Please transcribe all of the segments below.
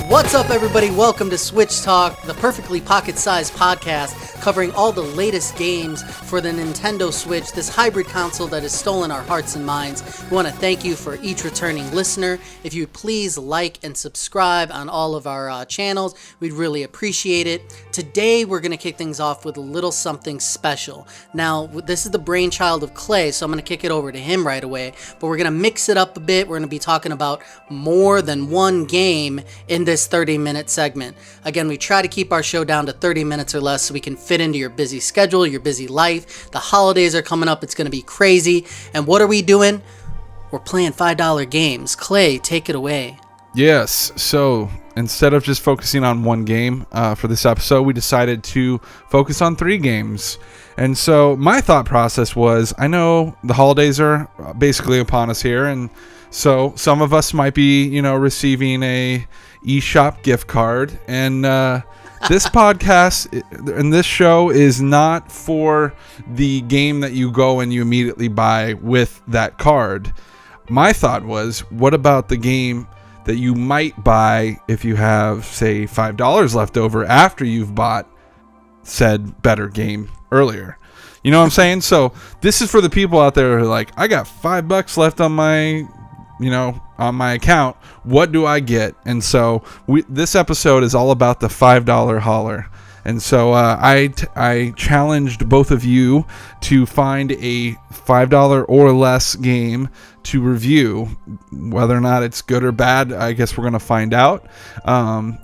What's up, everybody? Welcome to Switch Talk, the perfectly pocket-sized podcast covering all the latest games for the Nintendo Switch, this hybrid console that has stolen our hearts and minds. We want to thank you for each returning listener. If you please like and subscribe on all of our channels, we'd really appreciate it. Today, we're going to kick things off with a little something special. Now, this is the brainchild of Clay, so I'm going to kick it over to him right away, but we're going to mix it up a bit. We're going to be talking about more than one game in this 30-minute segment. Again, we try to keep our show down to 30 minutes or less so we can fit into your busy schedule, your busy life. The holidays are coming up. It's going to be crazy. And what are we doing? We're playing $5 games. Clay, take it away. Yes, so instead of just focusing on one game for this episode, we decided to focus on 3 games. And so my thought process was, I know the holidays are basically upon us here, and so some of us might be, receiving a eShop gift card, and this podcast and this show is not for the game that you go and you immediately buy with that card. My thought was, what about the game that you might buy if you have, say, $5 left over after you've bought said better game earlier? You know what I'm saying? So this is for the people out there who are like, I got $5 left on my on my account. What do I get? And so this episode is all about the $5 hauler. And so I challenged both of you to find a $5 or less game to review. Whether or not it's good or bad, I guess we're going to find out.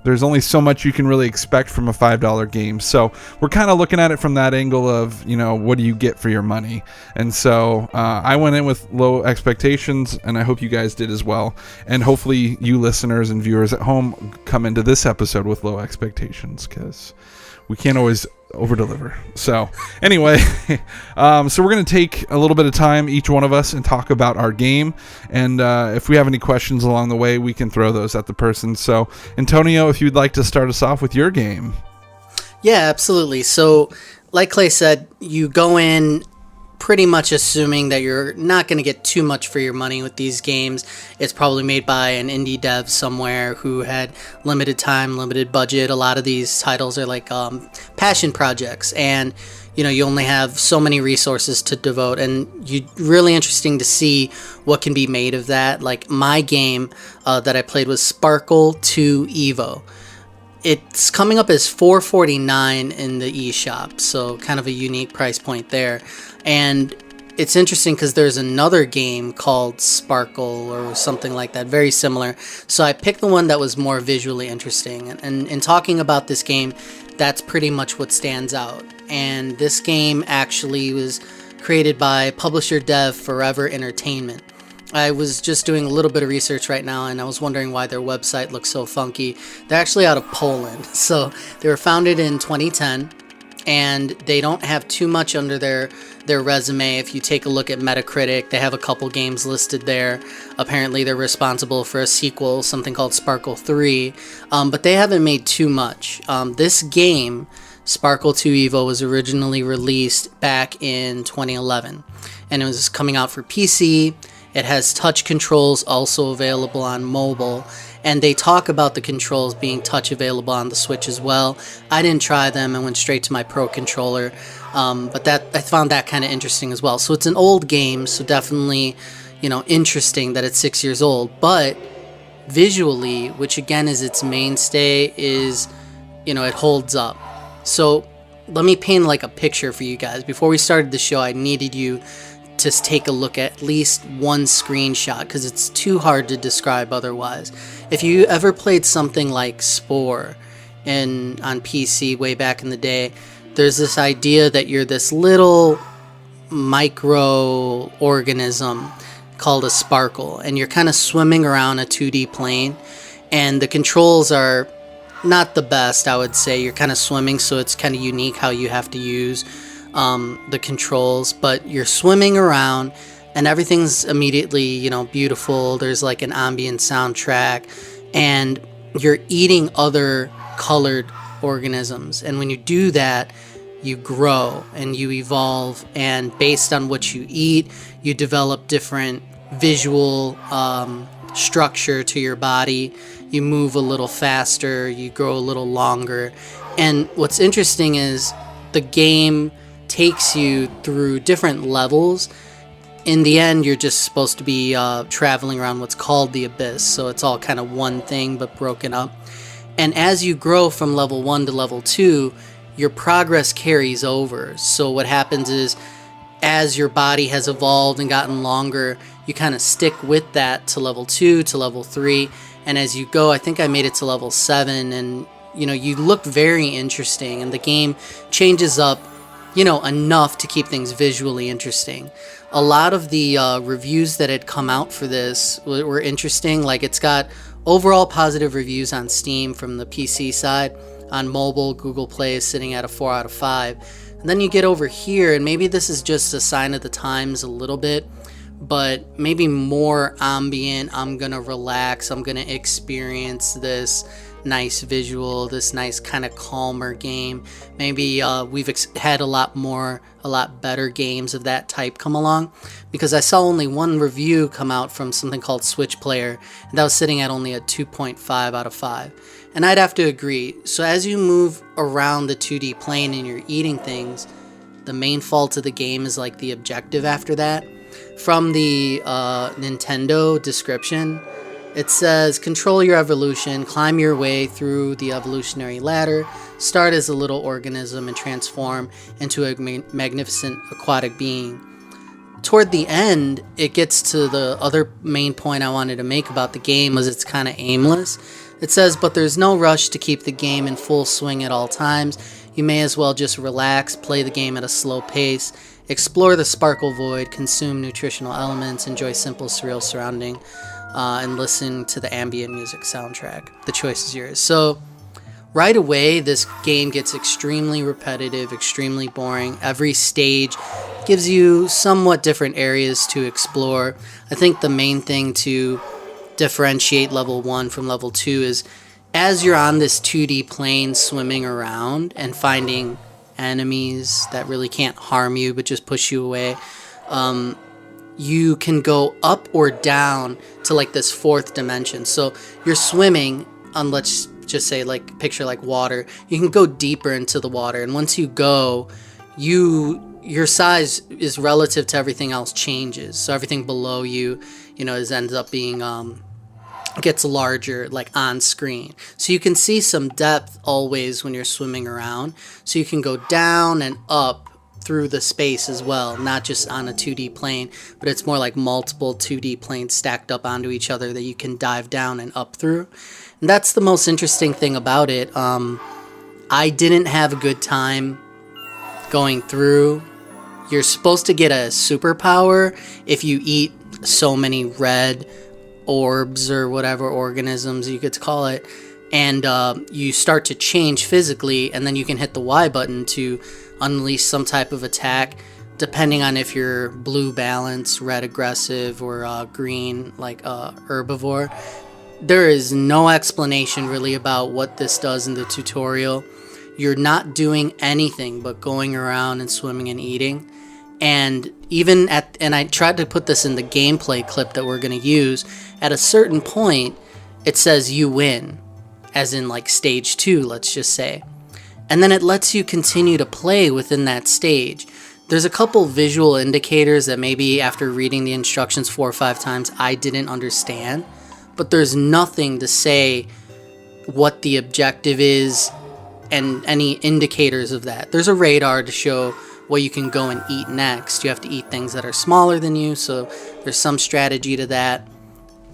There's only so much you can really expect from a $5 game. So we're kind of looking at it from that angle of, what do you get for your money? And so I went in with low expectations, and I hope you guys did as well. And hopefully you listeners and viewers at home come into this episode with low expectations, because we can't always over-deliver. So anyway, so we're going to take a little bit of time, each one of us, and talk about our game. And if we have any questions along the way, we can throw those at the person. So Antonio, if you'd like to start us off with your game. Yeah, absolutely. So like Clay said, you go in pretty much assuming that you're not going to get too much for your money with these games. It's probably made by an indie dev somewhere who had limited time, limited budget. A lot of these titles are like passion projects, and you only have so many resources to devote, and really interesting to see what can be made of that. Like my game that I played was Sparkle 2 Evo. It's coming up as $4.49 in the eShop, so kind of a unique price point there. And it's interesting because there's another game called Sparkle or something like that, very similar. So I picked the one that was more visually interesting. And in talking about this game, that's pretty much what stands out. And this game actually was created by publisher dev Forever Entertainment. I was just doing a little bit of research right now, and I was wondering why their website looks so funky. They're actually out of Poland. So they were founded in 2010, and they don't have too much under their resume. If you take a look at Metacritic, they have a couple games listed there. Apparently they're responsible for a sequel, something called Sparkle 3, but they haven't made too much. This game, Sparkle 2 Evo, was originally released back in 2011, and it was coming out for PC. It has touch controls also available on mobile, and they talk about the controls being touch available on the Switch as well. I didn't try them. I went straight to my Pro controller, but I found that kind of interesting as well. So it's an old game, so definitely, interesting that it's 6 years old, but visually, which again is its mainstay, is, it holds up. So let me paint like a picture for you guys. Before we started the show, I needed you to take a look at least one screenshot because it's too hard to describe otherwise. If you ever played something like Spore on PC way back in the day, there's this idea that you're this little microorganism called a sparkle, and you're kind of swimming around a 2D plane, and the controls are not the best, I would say. You're kind of swimming, so it's kind of unique how you have to use the controls, but you're swimming around and everything's immediately, beautiful. There's like an ambient soundtrack, and you're eating other colored organisms. And when you do that, you grow and you evolve, and based on what you eat, you develop different visual structure to your body. You move a little faster, you grow a little longer. And what's interesting is the game takes you through different levels. In the end, you're just supposed to be traveling around what's called the Abyss. So it's all kind of one thing but broken up. And as you grow from level 1 to level 2, your progress carries over. So what happens is, as your body has evolved and gotten longer, you kind of stick with that to level 2, to level 3. And as you go, I think I made it to level 7, and you look very interesting, and the game changes up enough to keep things visually interesting. A lot of the reviews that had come out for this were interesting. Like, it's got overall positive reviews on Steam from the PC side. On mobile, Google Play is sitting at a 4 out of 5. And then you get over here, and maybe this is just a sign of the times a little bit, but maybe more ambient. I'm gonna relax, I'm gonna experience this nice visual, this nice kind of calmer game. Maybe we've had a lot better games of that type come along, because I saw only one review come out from something called Switch Player, and that was sitting at only a 2.5 out of 5. And I'd have to agree. So as you move around the 2D plane and you're eating things, the main fault of the game is like the objective after that. From the Nintendo description, it says, control your evolution, climb your way through the evolutionary ladder, start as a little organism and transform into a magnificent aquatic being. Toward the end, it gets to the other main point I wanted to make about the game, was it's kind of aimless. It says, but there's no rush to keep the game in full swing at all times. You may as well just relax, play the game at a slow pace, explore the sparkle void, consume nutritional elements, enjoy simple, surreal surrounding, and listen to the ambient music soundtrack. The choice is yours. So right away, this game gets extremely repetitive, extremely boring. Every stage gives you somewhat different areas to explore. I think the main thing to differentiate level 1 from level 2 is, as you're on this 2D plane swimming around and finding enemies that really can't harm you but just push you away, you can go up or down to like this 4th dimension. So you're swimming on, let's just say, like, picture like water. You can go deeper into the water, and once you go, your size is relative to everything else changes. So everything below you, ends up being gets larger, like on screen. So you can see some depth always when you're swimming around. So you can go down and up through the space as well, not just on a 2D plane, but it's more like multiple 2D planes stacked up onto each other that you can dive down and up through. And that's the most interesting thing about it. I didn't have a good time going through. You're supposed to get a superpower if you eat so many red orbs or whatever organisms you could call it, and you start to change physically, and then you can hit the Y button to unleash some type of attack, depending on if you're blue balance, red aggressive, or green like herbivore. There is no explanation really about what this does in the tutorial. You're not doing anything but going around and swimming and eating. And and I tried to put this in the gameplay clip that we're going to use, at a certain point, it says you win, as in like stage 2, let's just say. And then it lets you continue to play within that stage. There's a couple visual indicators that maybe after reading the instructions 4 or 5 times, I didn't understand. But there's nothing to say what the objective is and any indicators of that. There's a radar to show what you can go and eat next. You have to eat things that are smaller than you, so there's some strategy to that.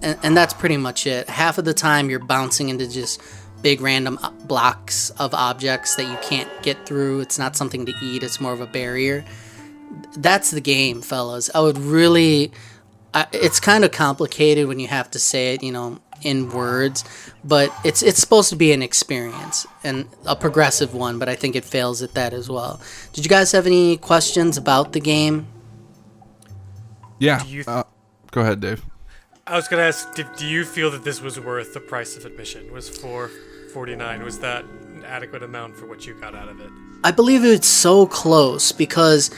And that's pretty much it. Half of the time you're bouncing into just big random blocks of objects that you can't get through. It's not something to eat, it's more of a barrier. That's the game, fellas. I would really... it's kind of complicated when you have to say it, in words, but it's supposed to be an experience, and a progressive one, but I think it fails at that as well. Did you guys have any questions about the game? Yeah. Go ahead, Dave. I was going to ask, do you feel that this was worth the price of admission? Was $4.49? Was that an adequate amount for what you got out of it? I believe it's so close, because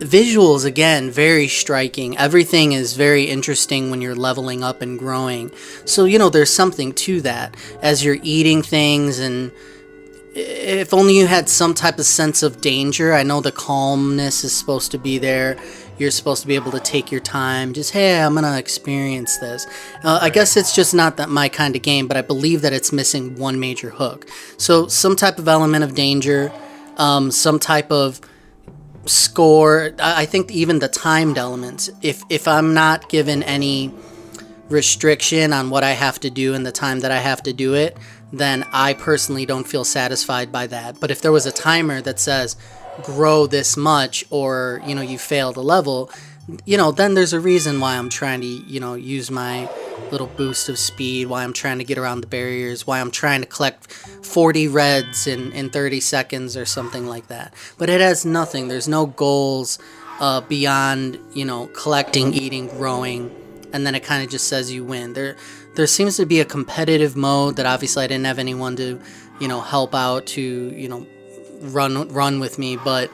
visuals, again, very striking. Everything is very interesting when you're leveling up and growing. So, there's something to that as you're eating things. And if only you had some type of sense of danger. I know the calmness is supposed to be there. You're supposed to be able to take your time. Just, hey, I'm going to experience this. I guess it's just not that my kind of game, but I believe that it's missing one major hook. So some type of element of danger, some type of score. I think even the timed elements. If I'm not given any restriction on what I have to do and the time that I have to do it, then I personally don't feel satisfied by that. But if there was a timer that says grow this much, or you failed a level, then there's a reason why I'm trying to use my little boost of speed, why I'm trying to get around the barriers, why I'm trying to collect 40 reds in 30 seconds or something like that. But it has nothing. There's no goals beyond collecting, eating, growing, and then it kind of just says you win. There seems to be a competitive mode that obviously I didn't have anyone to help out to run with me, but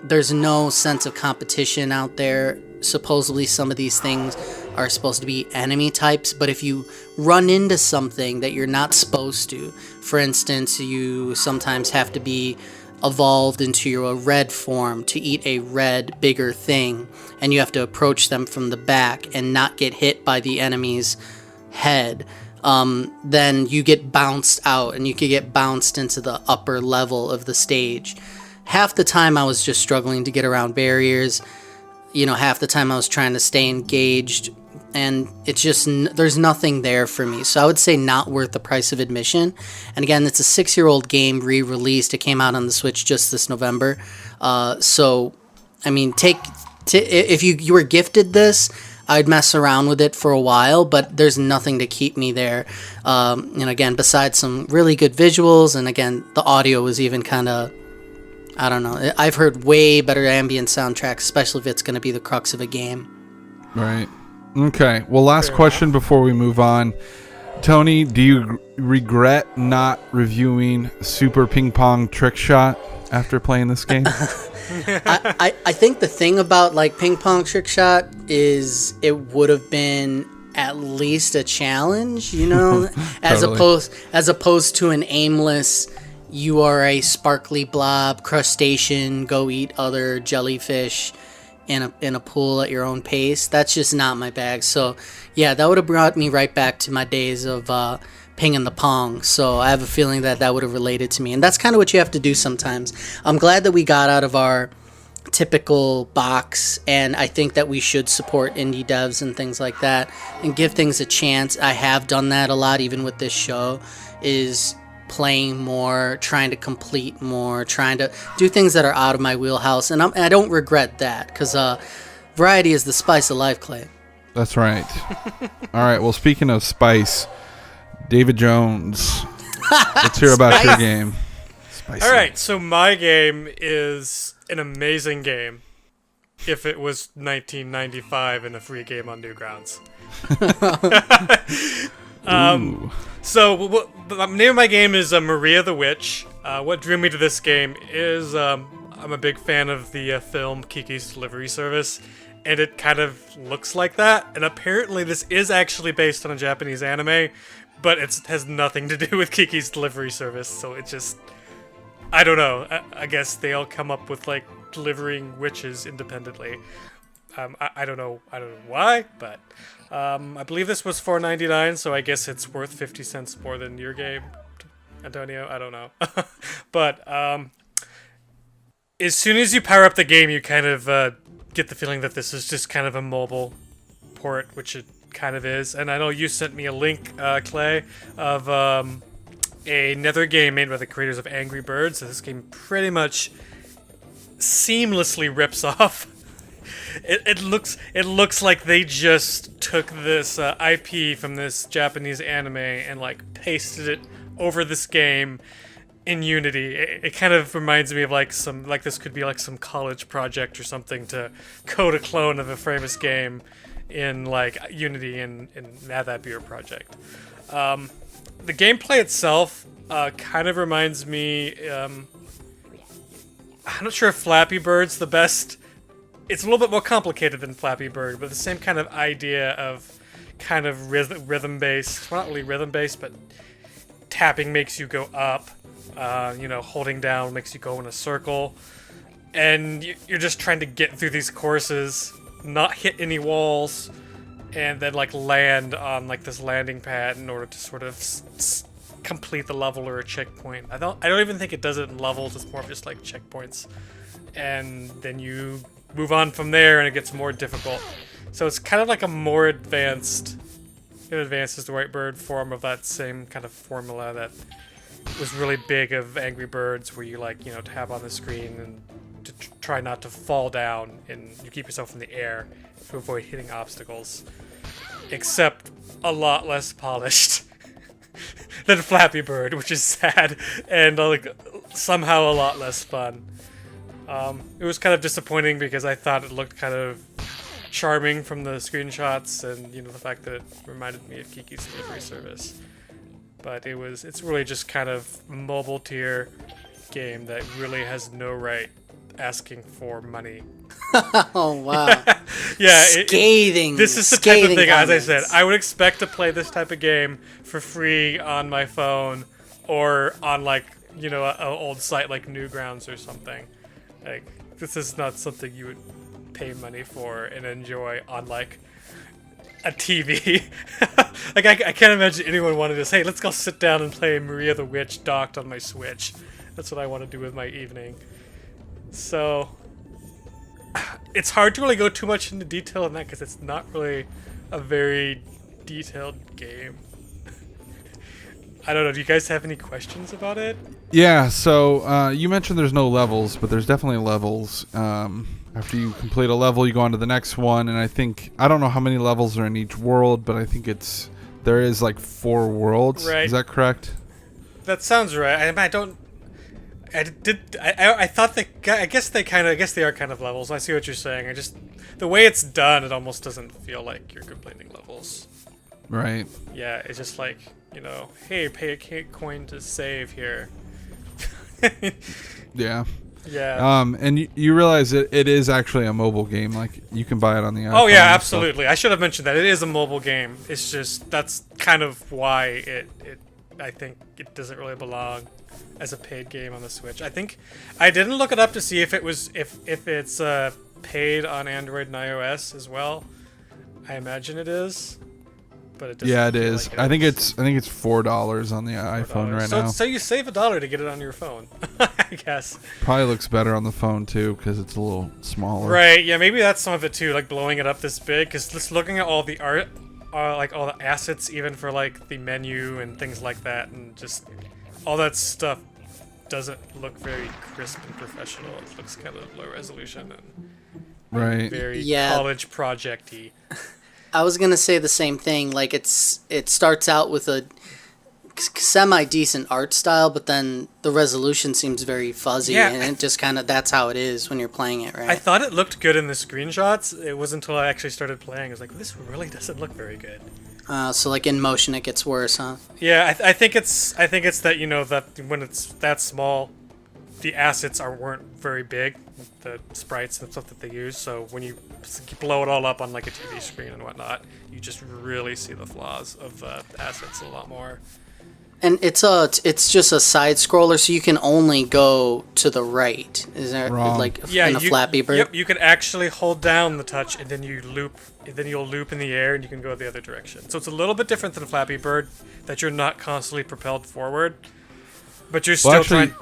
there's no sense of competition out there. Supposedly some of these things are supposed to be enemy types, but if you run into something that you're not supposed to, for instance, you sometimes have to be evolved into a red form to eat a red bigger thing, and you have to approach them from the back and not get hit by the enemy's head, then you get bounced out, and you could get bounced into the upper level of the stage. Half the time I was just struggling to get around barriers. Half the time I was trying to stay engaged, and it's just, there's nothing there for me. So I would say not worth the price of admission. And again, it's a 6-year-old game re-released. It came out on the Switch just this November. So, I mean, if you were gifted this, I'd mess around with it for a while, but there's nothing to keep me there. Again, besides some really good visuals, and again, the audio was even kind of, I don't know. I've heard way better ambient soundtracks, especially if it's going to be the crux of a game. Right. Okay. Well, last question before we move on. Tony, do you regret not reviewing Super Ping Pong Trick Shot after playing this game? I think the thing about Ping Pong Trick Shot is it would have been at least a challenge, as opposed to an aimless, you are a sparkly blob crustacean, go eat other jellyfish in a pool at your own pace. That's just not my bag. So yeah, that would have brought me right back to my days of pinging the pong. So I have a feeling that would have related to me, and that's kind of what you have to do sometimes. I'm glad that we got out of our typical box, and I think that we should support indie devs and things like that and give things a chance. I have done that a lot, even with this show, is playing more, trying to complete more, trying to do things that are out of my wheelhouse, and I don't regret that, because variety is the spice of life, Clay. That's right. All right, well, speaking of spice, David Jones, let's hear about your game. Spicy. All right, so my game is an amazing game if it was 1995 and a free game on Newgrounds. So the name of my game is Maria the Witch. What drew me to this game is I'm a big fan of the film Kiki's Delivery Service, and it kind of looks like that. And apparently this is actually based on a Japanese anime, but it has nothing to do with Kiki's Delivery Service, so it just, I don't know. I guess they all come up with delivering witches independently. I don't know why, but I believe this was $4.99, so I guess it's worth 50 cents more than your game, Antonio. I don't know. But as soon as you power up the game, you kind of get the feeling that this is just kind of a mobile port, which it kind of is. And I know you sent me a link, Clay, of another game made by the creators of Angry Birds. So this game pretty much seamlessly rips off. It looks like they just took this IP from this Japanese anime and pasted it over this game in Unity. It kind of reminds me of this could be some college project or something to code a clone of a famous game in Unity and have that be your project. The gameplay itself kind of reminds me. I'm not sure if Flappy Bird's the best it's a little bit more complicated than Flappy Bird, but the same kind of idea of kind of rhythm based. Well, not really rhythm based, but tapping makes you go up. Holding down makes you go in a circle, and you're just trying to get through these courses, not hit any walls, and then like land on like this landing pad in order to sort of complete the level or a checkpoint. I don't even think it does it in levels. It's more of just like checkpoints, and then you move on from there, and it gets more difficult. So it's kind of like a more advanced is the right word, form of that same kind of formula that was really big of Angry Birds, where you tap on the screen and to try not to fall down, and you keep yourself in the air to avoid hitting obstacles. Except a lot less polished than Flappy Bird, which is sad, and somehow a lot less fun. It was kind of disappointing because I thought it looked kind of charming from the screenshots and the fact that it reminded me of Kiki's Delivery Service. But it's really just kind of a mobile tier game that really has no right asking for money. Oh wow! Yeah, scathing. This is the type of thing, comments. as I said, I would expect to play this type of game for free on my phone or on an old site like Newgrounds or something. Like, this is not something you would pay money for and enjoy on a TV. I can't imagine anyone wanting to say, let's go sit down and play Maria the Witch docked on my Switch. That's what I want to do with my evening. So it's hard to really go too much into detail on that because it's not really a very detailed game. I don't know. Do you guys have any questions about it? Yeah, so you mentioned there's no levels, but there's definitely levels. After you complete a level, you go on to the next one, and I don't know how many levels are in each world, but I think there is 4 worlds. Right. Is that correct? That sounds right. I guess they are kind of levels. I see what you're saying. The way it's done, it almost doesn't feel like you're completing levels. Right. Yeah, it's just hey, pay a coin to save here. Yeah. Yeah. And you realize it is actually a mobile game. You can buy it on the iPhone. Oh yeah, and stuff. absolutely. I should have mentioned that it is a mobile game. It's just that's kind of why I think it doesn't really belong as a paid game on the Switch. I think I didn't look it up to see if it's paid on Android and iOS as well. I imagine it is. But it doesn't. Yeah, it feel is. like I think it's $4 on the iPhone right now. So you save $1 to get it on your phone, I guess. Probably looks better on the phone too because it's a little smaller. Right. Yeah. Maybe that's some of it too, blowing it up this big. Because just looking at all the art, all the assets, even for the menu and things like that, and just all that stuff doesn't look very crisp and professional. It looks kind of low resolution and Right. very Yeah. college project-y. I was gonna say the same thing. It starts out with a semi-decent art style, but then the resolution seems very fuzzy, Yeah. and it just that's how it is when you're playing it, right? I thought it looked good in the screenshots. It wasn't until I actually started playing. I was like, this really doesn't look very good. So in motion it gets worse, huh? Yeah, I think it's that that when it's that small, the assets weren't very big, the sprites and stuff that they use. So when you blow it all up on a TV screen and whatnot, you just really see the flaws of the assets a lot more. And it's just a side scroller, so you can only go to the right. Is that Wrong. in a Flappy Bird? Yep, you can actually hold down the touch and then you'll loop in the air and you can go the other direction. So it's a little bit different than Flappy Bird, that you're not constantly propelled forward, but you're still trying.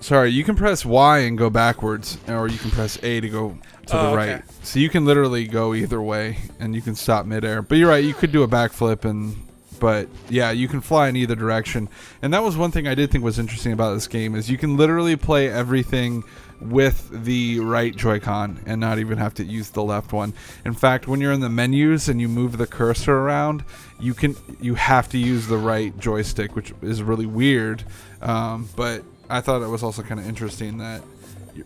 Sorry, you can press Y and go backwards, or you can press A to go to the right. Okay. So you can literally go either way, and you can stop midair. But you're right, you could do a backflip, but yeah, you can fly in either direction. And that was one thing I did think was interesting about this game, is you can literally play everything with the right Joy-Con and not even have to use the left one. In fact, when you're in the menus and you move the cursor around, you have to use the right joystick, which is really weird. But I thought it was also kind of interesting that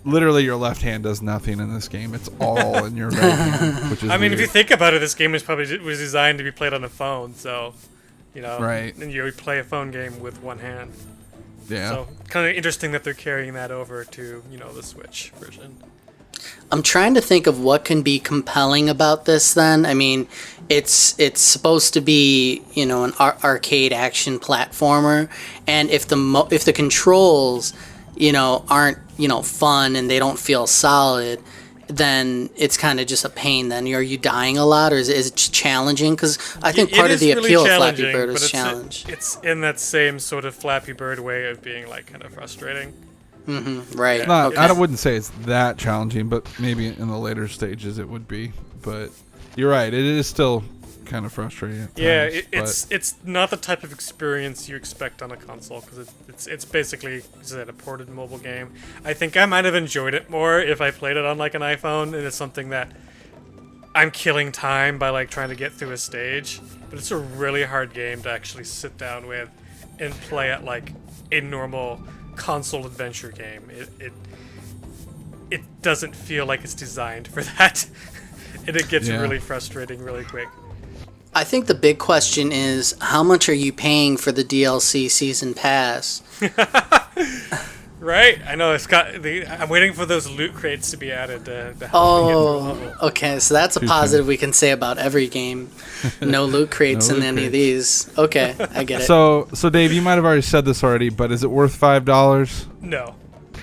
literally your left hand does nothing in this game. It's all in your right hand, which is I mean, weird. if you think about it, this game was designed to be played on a phone, so Right. And you play a phone game with one hand. Yeah. So kind of interesting that they're carrying that over to the Switch version. I'm trying to think of what can be compelling about this then. I mean, it's supposed to be, you know, an arcade action platformer, and if the controls, you know, aren't, you know, fun and they don't feel solid, then it's kind of just a pain. Then are you dying a lot, or is it challenging? Because I think part of the really appeal of Flappy challenging, Bird but was challenge. It's in that same sort of Flappy Bird way of being like kind of frustrating. Right. No, Okay. I wouldn't say it's that challenging, but maybe in the later stages it would be. But you're right, it is still kind of frustrating. At Yeah, times, it's not the type of experience you expect on a console because it's basically, as I said, a ported mobile game. I think I might have enjoyed it more if I played it on like an iPhone, and it's something that I'm killing time by like trying to get through a stage. But it's a really hard game to actually sit down with and play at like a normal console adventure game. It doesn't feel like it's designed for that, and it gets Yeah. really frustrating really quick. I think the big question is, how much are you paying for the DLC season pass? Right? I know I'm waiting for those loot crates to be added to help me get through a Oh, level. okay. So that's a positive we can say about every game. No loot crates No in loot any of crates. these. Okay, I get it. So Dave, you might have already said this already, but is it worth $5? No.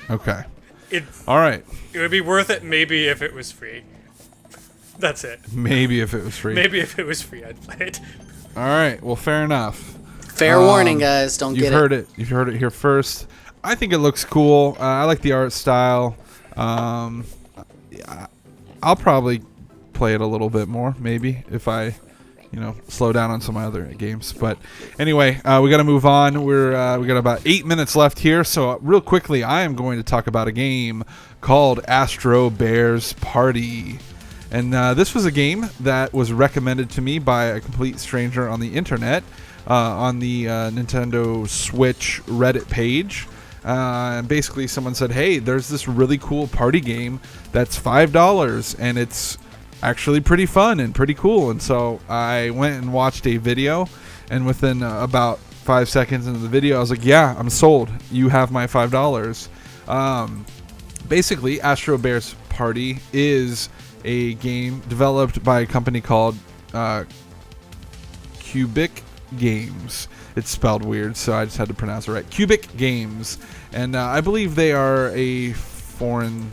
Okay. It All right. it would be worth it maybe if it was free. That's it. Maybe if it was free. Maybe if it was free I'd play it. All right. Well, fair enough. Fair warning, guys. Don't You've get heard it. You've heard it here first. I think it looks cool. I like the art style. Yeah, I'll probably play it a little bit more, maybe, if I, slow down on some other games. But anyway, we got to move on. We got about 8 minutes left here. So real quickly, I am going to talk about a game called Astro Bears Party. And this was a game that was recommended to me by a complete stranger on the internet, on the Nintendo Switch Reddit page. And basically someone said, hey, there's this really cool party game that's $5 and it's actually pretty fun and pretty cool. And so I went and watched a video, and within about 5 seconds into the video, I was like, yeah, I'm sold. You have my $5. Basically, Astro Bears Party is a game developed by a company called Cubic Games. It's spelled weird, so I just had to pronounce it right. Cubic Games. And I believe they are a foreign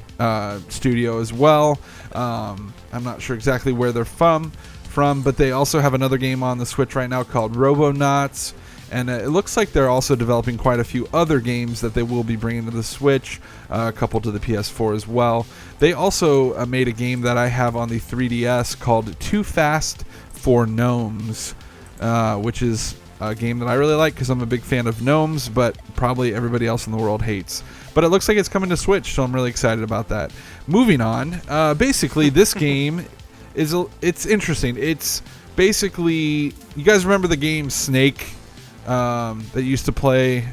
studio as well. I'm not sure exactly where they're from, but they also have another game on the Switch right now called Robonauts. And it looks like they're also developing quite a few other games that they will be bringing to the Switch, a couple to the PS4 as well. They also made a game that I have on the 3DS called Too Fast for Gnomes, which is a game that I really like because I'm a big fan of gnomes, but probably everybody else in the world hates. But it looks like it's coming to Switch, so I'm really excited about that. Moving on, basically this game it's interesting. It's basically, you guys remember the game Snake that you used to play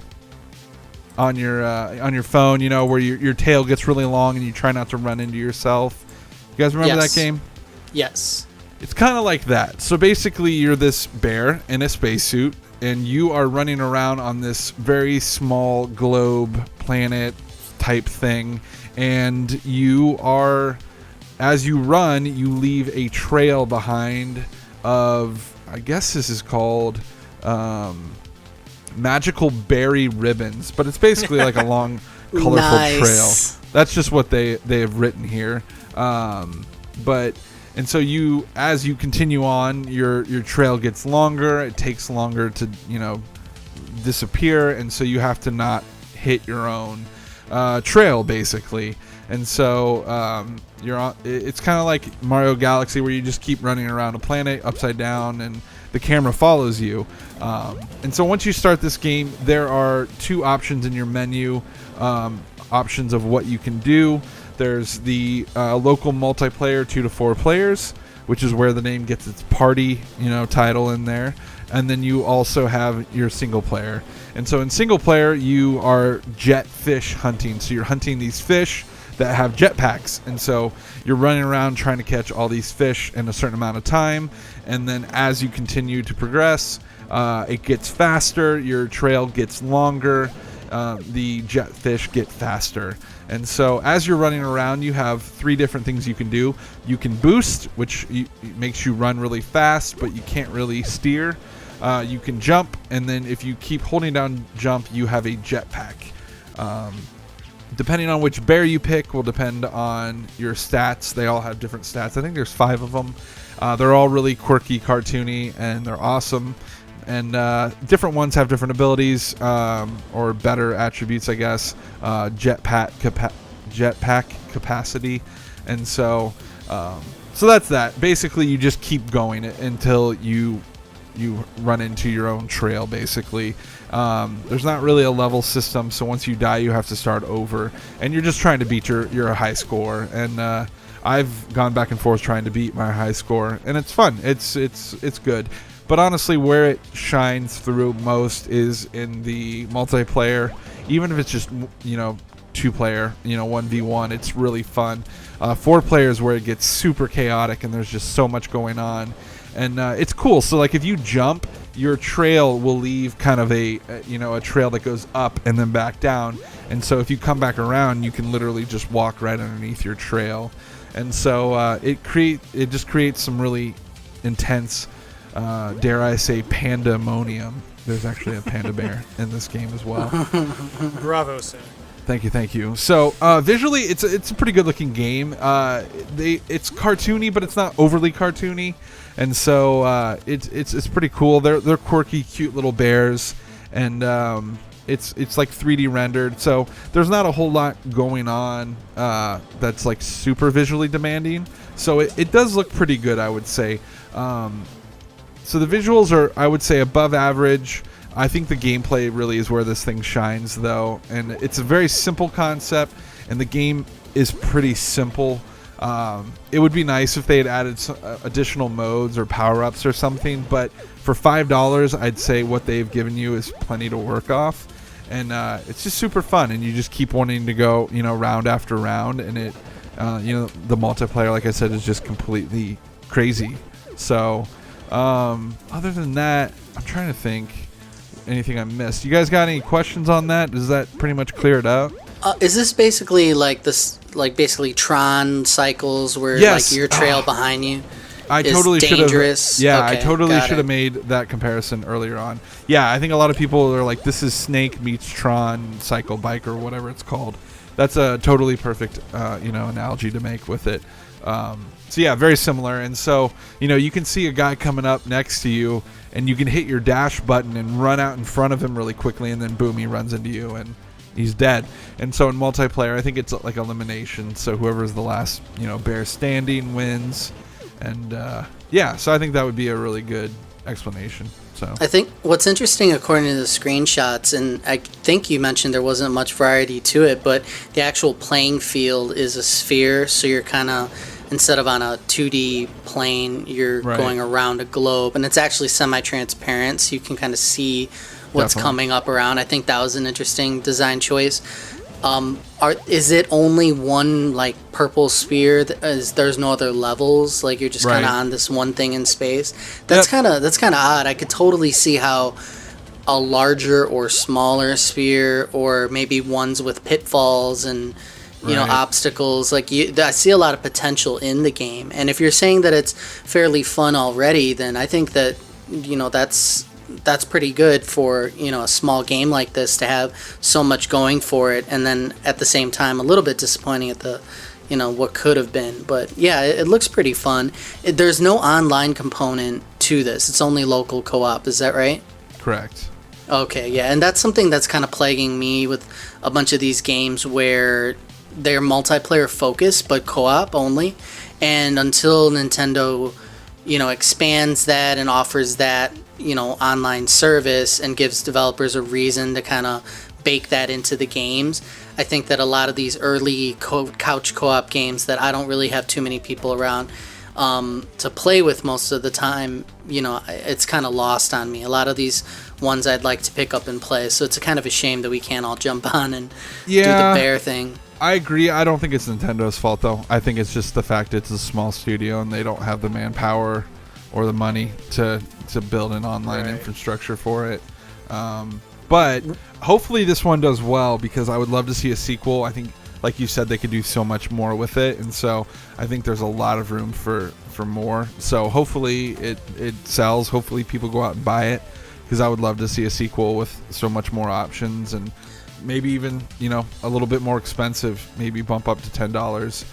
on your phone, where your tail gets really long and you try not to run into yourself. You guys remember that game? Yes. It's kind of like that. So basically, you're this bear in a spacesuit, and you are running around on this very small globe planet type thing. And as you run, you leave a trail behind of, I guess this is called magical berry ribbons. But it's basically like a long, colorful Nice. trail. That's just what they have written here. And so as you continue on, your trail gets longer. It takes longer to, disappear, and so you have to not hit your own trail, basically. And so it's kind of like Mario Galaxy, where you just keep running around a planet upside down, and the camera follows you. And so once you start this game, there are two options in your menu, options of what you can do. There's the local multiplayer, 2 to 4 players, which is where the name gets its party, title in there. And then you also have your single player. And so in single player, you are jet fish hunting. So you're hunting these fish that have jetpacks. And so you're running around trying to catch all these fish in a certain amount of time. And then as you continue to progress, it gets faster, your trail gets longer. the jetfish get faster. And so as you're running around, you have 3 different things you can do. You can boost, which makes you run really fast, but you can't really steer. You can jump, and then if you keep holding down jump, you have a jetpack. Depending on which bear you pick will depend on your stats. They all have different stats. I think there's 5 of them. They're all really quirky, cartoony, and they're awesome. And different ones have different abilities or better attributes, I guess. Jetpack capacity, and so that's that. Basically, you just keep going until you run into your own trail. Basically, there's not really a level system, so once you die, you have to start over, and you're just trying to beat your high score. And I've gone back and forth trying to beat my high score, and it's fun. It's good. But honestly, where it shines through most is in the multiplayer. Even if it's just 2-player, 1v1, it's really fun. 4 players where it gets super chaotic and there's just so much going on, and it's cool. So like if you jump, your trail will leave kind of a trail that goes up and then back down. And so if you come back around, you can literally just walk right underneath your trail. And so it just creates some really intense, dare I say, pandemonium. There's actually a panda bear in this game as well. Bravo, sir. Thank you. So visually, it's a pretty good looking game. It's cartoony, but it's not overly cartoony, and so it's pretty cool. They're quirky, cute little bears, and it's like 3D rendered. So there's not a whole lot going on that's like super visually demanding. So it does look pretty good, I would say. So the visuals are, I would say, above average. I think the gameplay really is where this thing shines, though, and it's a very simple concept, and the game is pretty simple. It would be nice if they had added some additional modes or power-ups or something, but for $5, I'd say what they've given you is plenty to work off, and it's just super fun, and you just keep wanting to go, round after round, and it, the multiplayer, like I said, is just completely crazy. So, other than that, I'm trying to think anything I missed. You guys got any questions on that? Does that pretty much clear it up? Is this basically like basically Tron cycles where Yes. like your trail behind you I is totally should dangerous? have. Yeah, Okay, I totally got should have it. made that comparison earlier on. Yeah, I think a lot of people are like, "This is Snake meets Tron Cycle Bike" or whatever it's called. That's a totally perfect, analogy to make with it. So yeah, very similar. And so, you can see a guy coming up next to you, and you can hit your dash button and run out in front of him really quickly, and then boom, he runs into you and he's dead. And so in multiplayer, I think it's like elimination. So whoever's the last, bear standing wins. And so I think that would be a really good explanation. So I think what's interesting, according to the screenshots, and I think you mentioned there wasn't much variety to it, but the actual playing field is a sphere, so you're kind of, instead of on a 2D plane, you're Right. going around a globe, and it's actually semi-transparent, so you can kind of see what's Definitely. coming up around. I think that was an interesting design choice. Is it only one like purple sphere? There's no other levels. Like you're just kind of Right. on this one thing in space. That's Yep. kind of odd. I could totally see how a larger or smaller sphere, or maybe ones with pitfalls and Right. obstacles. Like I see a lot of potential in the game. And if you're saying that it's fairly fun already, then I think that that's pretty good for a small game like this to have so much going for it, and then at the same time a little bit disappointing at the what could have been. But yeah, it looks pretty fun. There's no online component to this. It's only local co-op. Is that right? correct. Okay, yeah, and that's something that's kind of plaguing me with a bunch of these games where they're multiplayer focused but co-op only, and until Nintendo expands that and offers that online service and gives developers a reason to kind of bake that into the games, I think that a lot of these early couch co-op games that I don't really have too many people around to play with most of the time, it's kind of lost on me. A lot of these ones I'd like to pick up and play, so it's a kind of a shame that we can't all jump on and do Yeah. the bear thing. I agree. I don't think it's Nintendo's fault, though. I think it's just the fact it's a small studio and they don't have the manpower or the money to build an online Right. infrastructure for it. But hopefully this one does well, because I would love to see a sequel. I think, like you said, they could do so much more with it, and so I think there's a lot of room for more. So hopefully it sells. Hopefully people go out and buy it, because I would love to see a sequel with so much more options, and maybe even, you know, a little bit more expensive. Maybe bump up to $10,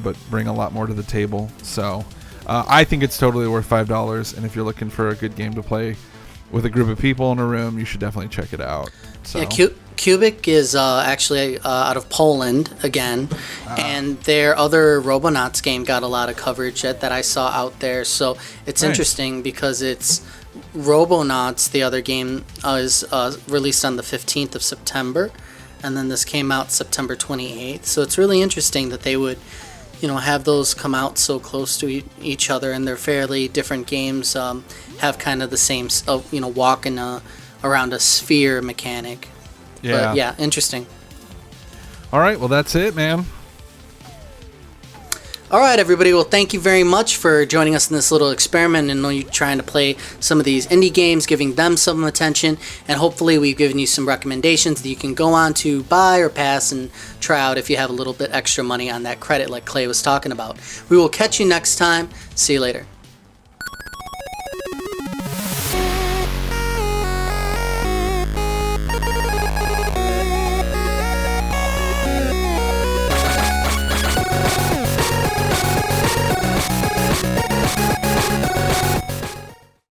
but bring a lot more to the table. So I think it's totally worth $5, and if you're looking for a good game to play with a group of people in a room, you should definitely check it out. So. Yeah, Cubic is actually out of Poland again, and their other Robonauts game got a lot of coverage that I saw out there. So it's Nice. interesting because it's Robonauts, the other game, is released on the 15th of September, and then this came out September 28th. So it's really interesting that they would, you know, have those come out so close to each other, and they're fairly different games. Have kind of the same, you know, walking around a sphere mechanic. Yeah. But yeah, interesting. All right. Well, that's it, man. All right, everybody. Well, thank you very much for joining us in this little experiment, and you trying to play some of these indie games, giving them some attention, and hopefully we've given you some recommendations that you can go on to buy or pass and try out if you have a little bit extra money on that credit like Clay was talking about. We will catch you next time. See you later.